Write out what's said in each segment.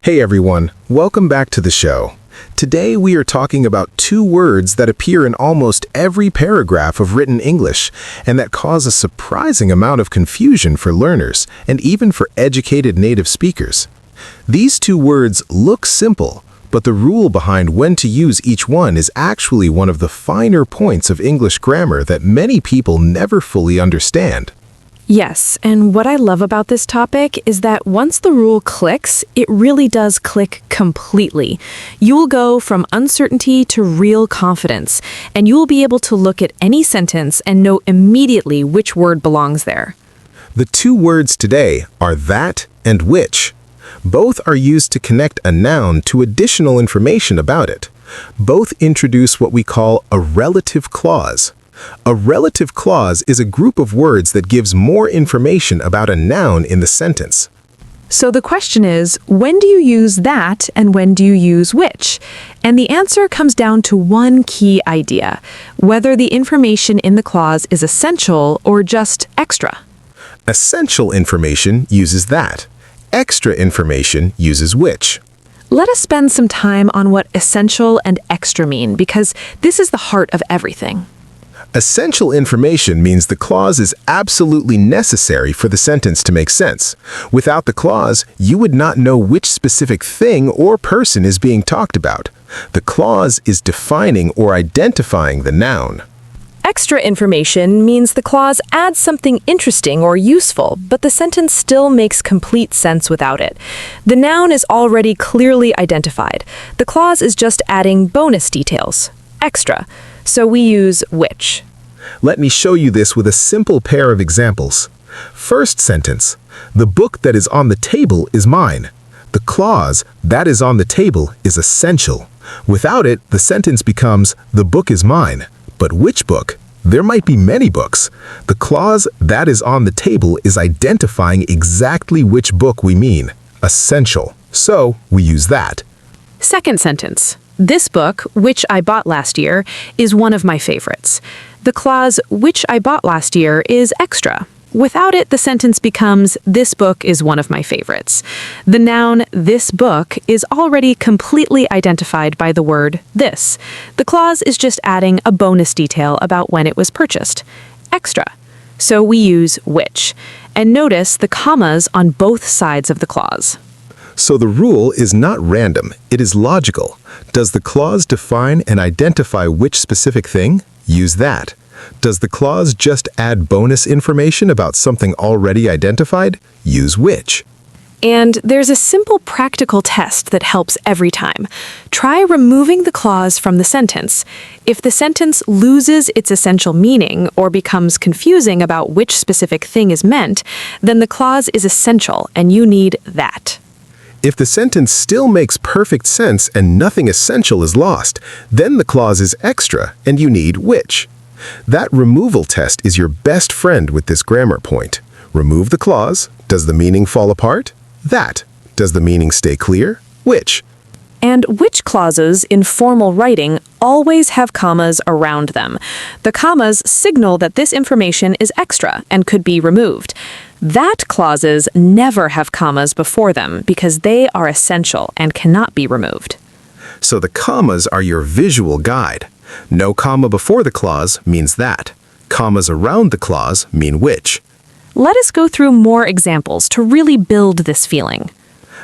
Hey everyone, welcome back to the show. Today we are talking about two words that appear in almost every paragraph of written English and that cause a surprising amount of confusion for learners and even for educated native speakers. These two words look simple, but the rule behind when to use each one is actually one of the finer points of English grammar that many people never fully understand. Yes, and what I love about this topic is that once the rule clicks, it really does click completely. You will go from uncertainty to real confidence, and you will be able to look at any sentence and know immediately which word belongs there. The two words today are that and which. Both are used to connect a noun to additional information about it. Both introduce what we call a relative clause. A relative clause is a group of words that gives more information about a noun in the sentence. So the question is, when do you use that and when do you use which? And the answer comes down to one key idea, whether the information in the clause is essential or just extra. Essential information uses that. Extra information uses which. Let us spend some time on what essential and extra mean, because this is the heart of everything. Essential information means the clause is absolutely necessary for the sentence to make sense. Without the clause, you would not know which specific thing or person is being talked about. The clause is defining or identifying the noun. Extra information means the clause adds something interesting or useful, but the sentence still makes complete sense without it. The noun is already clearly identified. The clause is just adding bonus details, extra. So we use which. Let me show you this with a simple pair of examples. First sentence, the book that is on the table is mine. The clause, that is on the table, is essential. Without it, the sentence becomes, the book is mine. But which book? There might be many books. The clause, that is on the table, is identifying exactly which book we mean. Essential. So we use that. Second sentence. This book, which I bought last year, is one of my favorites. The clause, which I bought last year, is extra. Without it, the sentence becomes, this book is one of my favorites. The noun, this book, is already completely identified by the word this. The clause is just adding a bonus detail about when it was purchased. Extra. So we use which. And notice the commas on both sides of the clause. So the rule is not random, it is logical. Does the clause define and identify which specific thing? Use that. Does the clause just add bonus information about something already identified? Use which. And there's a simple practical test that helps every time. Try removing the clause from the sentence. If the sentence loses its essential meaning or becomes confusing about which specific thing is meant, then the clause is essential and you need that. If the sentence still makes perfect sense and nothing essential is lost, then the clause is extra and you need which. That removal test is your best friend with this grammar point. Remove the clause. Does the meaning fall apart? That. Does the meaning stay clear? Which. And which clauses in formal writing always have commas around them. The commas signal that this information is extra and could be removed. That clauses never have commas before them because they are essential and cannot be removed. So the commas are your visual guide. No comma before the clause means that. Commas around the clause mean which. Let us go through more examples to really build this feeling.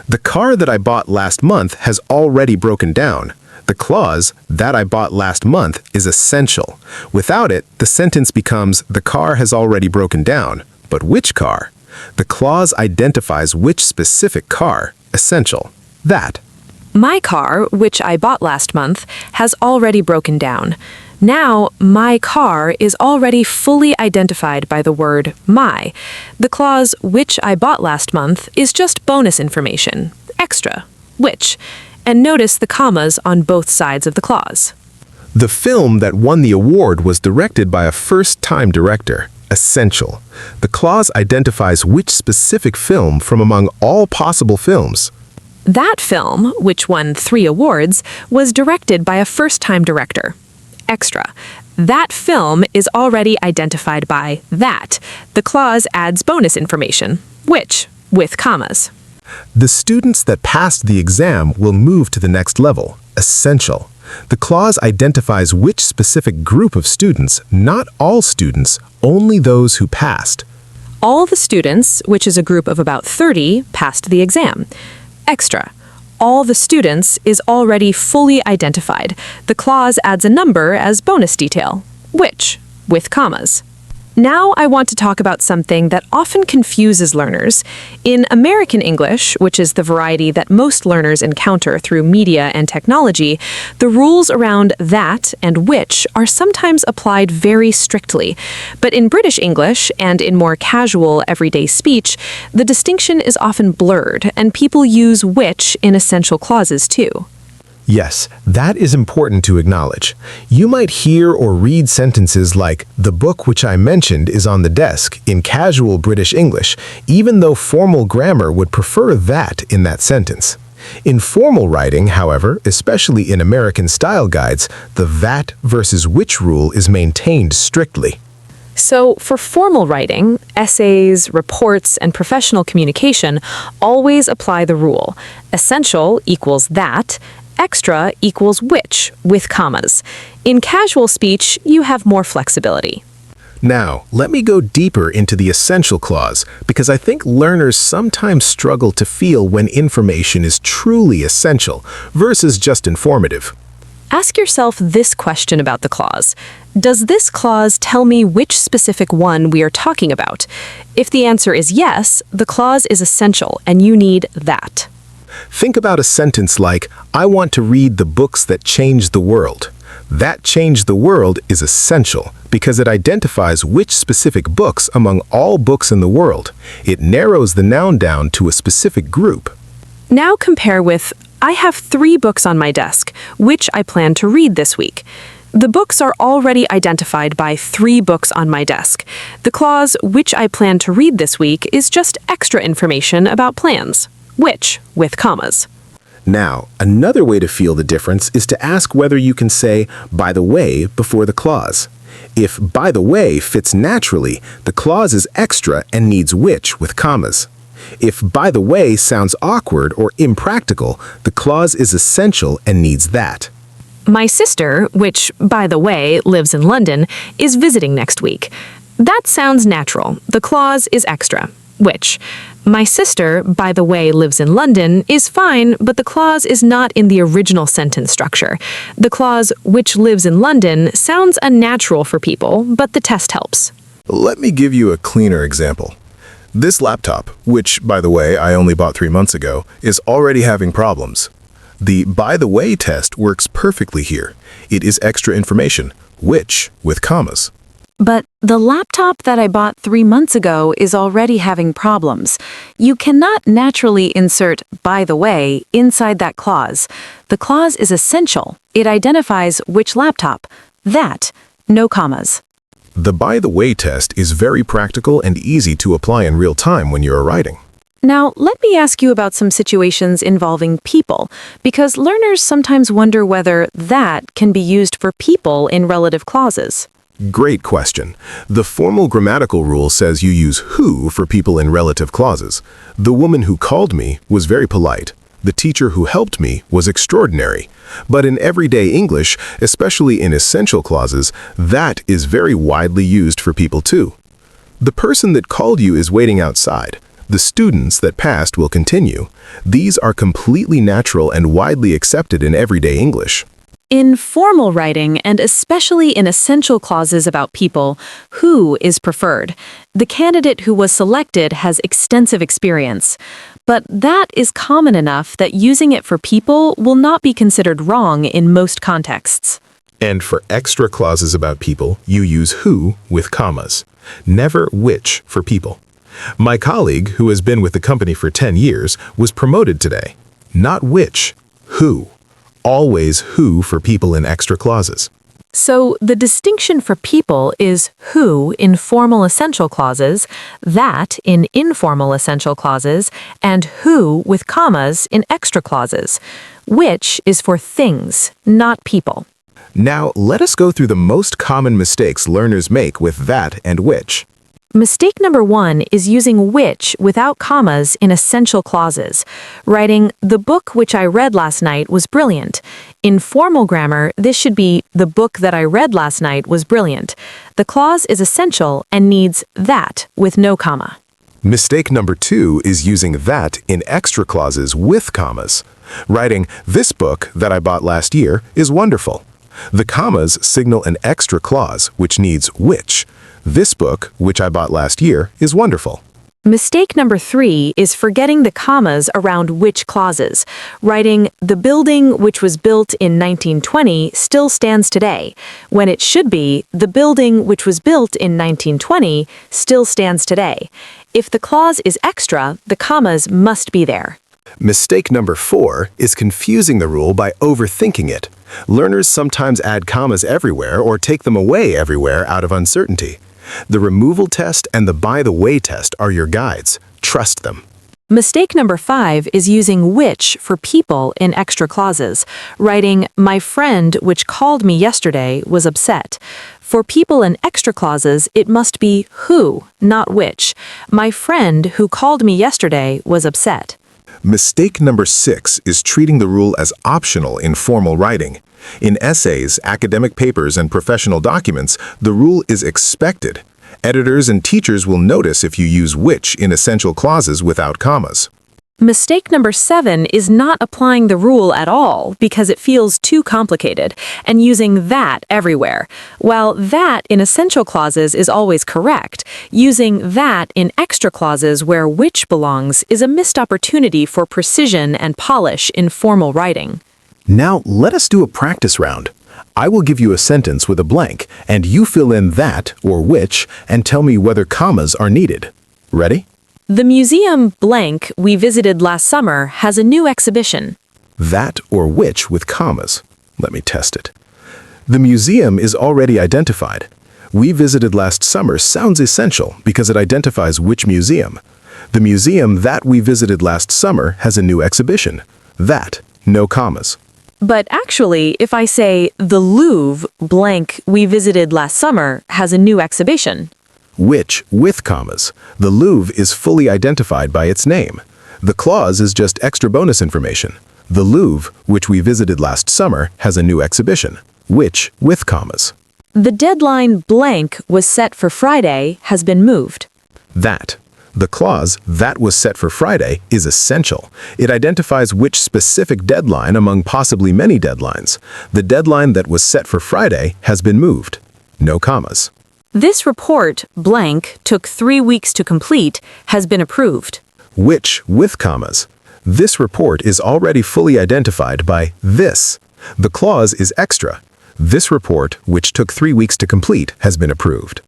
The car that I bought last month has already broken down. The clause, that I bought last month, is essential. Without it, the sentence becomes, the car has already broken down. But which car? The clause identifies which specific car, essential. That. My car, which I bought last month, has already broken down. Now, my car is already fully identified by the word my. The clause, which I bought last month, is just bonus information, extra, which. And notice the commas on both sides of the clause. The film that won the award was directed by a first-time director. Essential. The clause identifies which specific film from among all possible films. That film, which won 3 awards, was directed by a first-time director. Extra. That film is already identified by that. The clause adds bonus information, which, with commas. The students that passed the exam will move to the next level, essential. The clause identifies which specific group of students, not all students, only those who passed. All the students, which is a group of about 30, passed the exam. Extra. All the students is already fully identified. The clause adds a number as bonus detail. Which, with commas. Now I want to talk about something that often confuses learners. In American English, which is the variety that most learners encounter through media and technology, the rules around that and which are sometimes applied very strictly. But in British English and in more casual everyday speech, the distinction is often blurred, and people use which in essential clauses too. Yes, that is important to acknowledge. You might hear or read sentences like, "The book which I mentioned is on the desk," in casual British English, even though formal grammar would prefer that in that sentence. In formal writing, however, especially in American style guides, the that versus which rule is maintained strictly. So, for formal writing, essays, reports, and professional communication always apply the rule. Essential equals that, extra equals which, with commas. In casual speech, you have more flexibility. Now, let me go deeper into the essential clause, because I think learners sometimes struggle to feel when information is truly essential versus just informative. Ask yourself this question about the clause. Does this clause tell me which specific one we are talking about? If the answer is yes, the clause is essential and you need that. Think about a sentence like, "I want to read the books that change the world." That change the world is essential because it identifies which specific books among all books in the world. It narrows the noun down to a specific group. Now compare with, I have 3 books on my desk, which I plan to read this week. The books are already identified by 3 books on my desk. The clause, which I plan to read this week, is just extra information about plans. Which, with commas. Now, another way to feel the difference is to ask whether you can say, "by the way," before the clause. If "by the way" fits naturally, the clause is extra and needs which with commas. If "by the way" sounds awkward or impractical, the clause is essential and needs that. My sister, which, by the way, lives in London, is visiting next week. That sounds natural. The clause is extra. Which, my sister, by the way, lives in London, is fine, but the clause is not in the original sentence structure. The clause, which lives in London, sounds unnatural for people, but the test helps. Let me give you a cleaner example. This laptop, which, by the way, I only bought 3 months ago, is already having problems. The "by the way" test works perfectly here. It is extra information, which, with commas. But the laptop that I bought 3 months ago is already having problems. You cannot naturally insert "by the way" inside that clause. The clause is essential. It identifies which laptop. That, no commas. The "by the way" test is very practical and easy to apply in real time when you're writing. Now, let me ask you about some situations involving people, because learners sometimes wonder whether that can be used for people in relative clauses. Great question. The formal grammatical rule says you use who for people in relative clauses. The woman who called me was very polite. The teacher who helped me was extraordinary. But in everyday English, especially in essential clauses, that is very widely used for people too. The person that called you is waiting outside. The students that passed will continue. These are completely natural and widely accepted in everyday English. In formal writing, and especially in essential clauses about people, who is preferred. The candidate who was selected has extensive experience. But that is common enough that using it for people will not be considered wrong in most contexts. And for extra clauses about people, you use who with commas. Never which for people. My colleague, who has been with the company for 10 years, was promoted today. Not which, who. Always who for people in extra clauses. So the distinction for people is who in formal essential clauses, that in informal essential clauses, and who with commas in extra clauses. Which is for things, not people. Now, let us go through the most common mistakes learners make with that and which. Mistake number 1 is using which without commas in essential clauses, writing, "The book which I read last night was brilliant." In formal grammar, this should be, "The book that I read last night was brilliant." The clause is essential and needs that with no comma. Mistake number 2 is using that in extra clauses with commas, writing, "This book that I bought last year is wonderful." The commas signal an extra clause which needs which. This book, which I bought last year, is wonderful. Mistake number 3 is forgetting the commas around which clauses, writing, "The building which was built in 1920 still stands today," when it should be, "The building which was built in 1920 still stands today." If the clause is extra, the commas must be there. Mistake number 4 is confusing the rule by overthinking it. Learners sometimes add commas everywhere or take them away everywhere out of uncertainty. The removal test and the by the way test are your guides. Trust them. Mistake number 5 is using which for people in extra clauses, writing, "My friend which called me yesterday was upset." For people in extra clauses, it must be who, not which. My friend who called me yesterday was upset. Mistake number 6 is treating the rule as optional in formal writing. In essays, academic papers, and professional documents, the rule is expected. Editors and teachers will notice if you use which in essential clauses without commas. Mistake number 7 is not applying the rule at all because it feels too complicated and using that everywhere. While that in essential clauses is always correct, using that in extra clauses where which belongs is a missed opportunity for precision and polish in formal writing. Now let us do a practice round. I will give you a sentence with a blank, and you fill in that or which and tell me whether commas are needed. Ready? The museum blank we visited last summer has a new exhibition. That or which with commas. Let me test it. The museum is already identified. We visited last summer sounds essential because it identifies which museum. The museum that we visited last summer has a new exhibition. That, no commas. But actually, if I say, "The Louvre blank we visited last summer has a new exhibition," Which with commas. The Louvre is fully identified by its name. The clause is just extra bonus information. The Louvre, which we visited last summer, has a new exhibition. Which with commas. the deadline blank was set for Friday has been moved. That. The clause that was set for Friday is essential. It identifies which specific deadline among possibly many deadlines. The deadline that was set for Friday has been moved. No commas. This report, blank, took 3 weeks to complete, has been approved. Which with commas. This report is already fully identified by this. The clause is extra. This report, which took 3 weeks to complete, has been approved.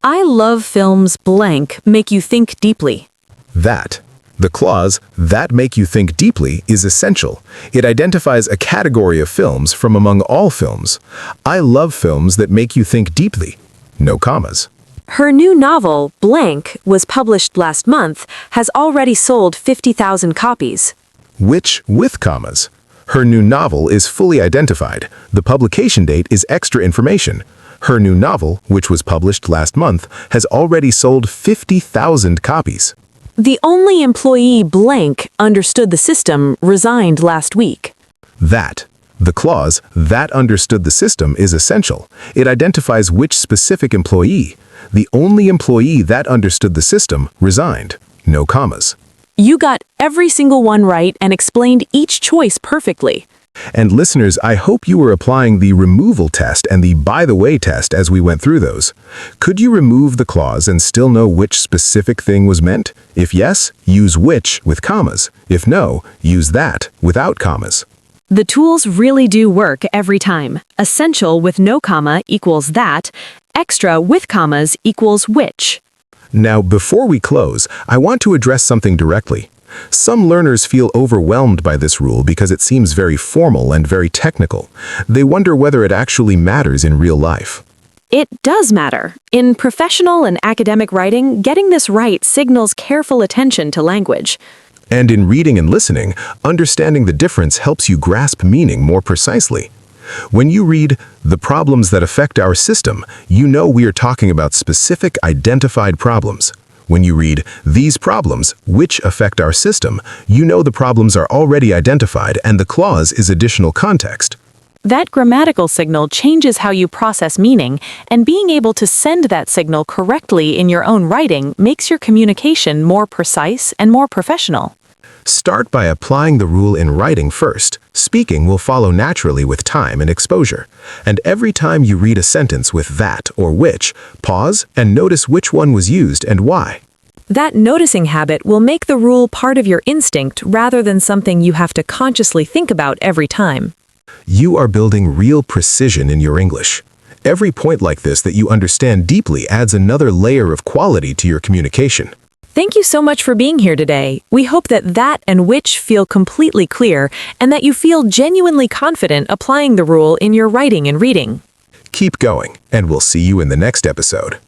I love films blank make you think deeply. That. The clause, that make you think deeply, is essential. It identifies a category of films from among all films. I love films that make you think deeply. No commas. Her new novel, blank, was published last month, has already sold 50,000 copies. Which with commas. Her new novel is fully identified. The publication date is extra information. Her new novel, which was published last month, has already sold 50,000 copies. The only employee blank understood the system resigned last week. That. The clause, that understood the system, is essential. It identifies which specific employee. The only employee that understood the system resigned. No commas. You got every single one right and explained each choice perfectly. And listeners, I hope you were applying the removal test and the by the way test as we went through those. Could you remove the clause and still know which specific thing was meant? If yes, use which with commas. If no, use that without commas. The tools really do work every time. Essential with no comma equals that. Extra with commas equals which. Now, before we close, I want to address something directly. Some learners feel overwhelmed by this rule because it seems very formal and very technical. They wonder whether it actually matters in real life. It does matter. In professional and academic writing, getting this right signals careful attention to language. And in reading and listening, understanding the difference helps you grasp meaning more precisely. When you read "the problems that affect our system," you know we are talking about specific identified problems. When you read "these problems, which affect our system," you know the problems are already identified and the clause is additional context. That grammatical signal changes how you process meaning, and being able to send that signal correctly in your own writing makes your communication more precise and more professional. Start by applying the rule in writing first. Speaking will follow naturally with time and exposure. And every time you read a sentence with that or which, pause and notice which one was used and why. That noticing habit will make the rule part of your instinct rather than something you have to consciously think about every time. You are building real precision in your English. Every point like this that you understand deeply adds another layer of quality to your communication. Thank you so much for being here today. We hope that and which feel completely clear and that you feel genuinely confident applying the rule in your writing and reading. Keep going, and we'll see you in the next episode.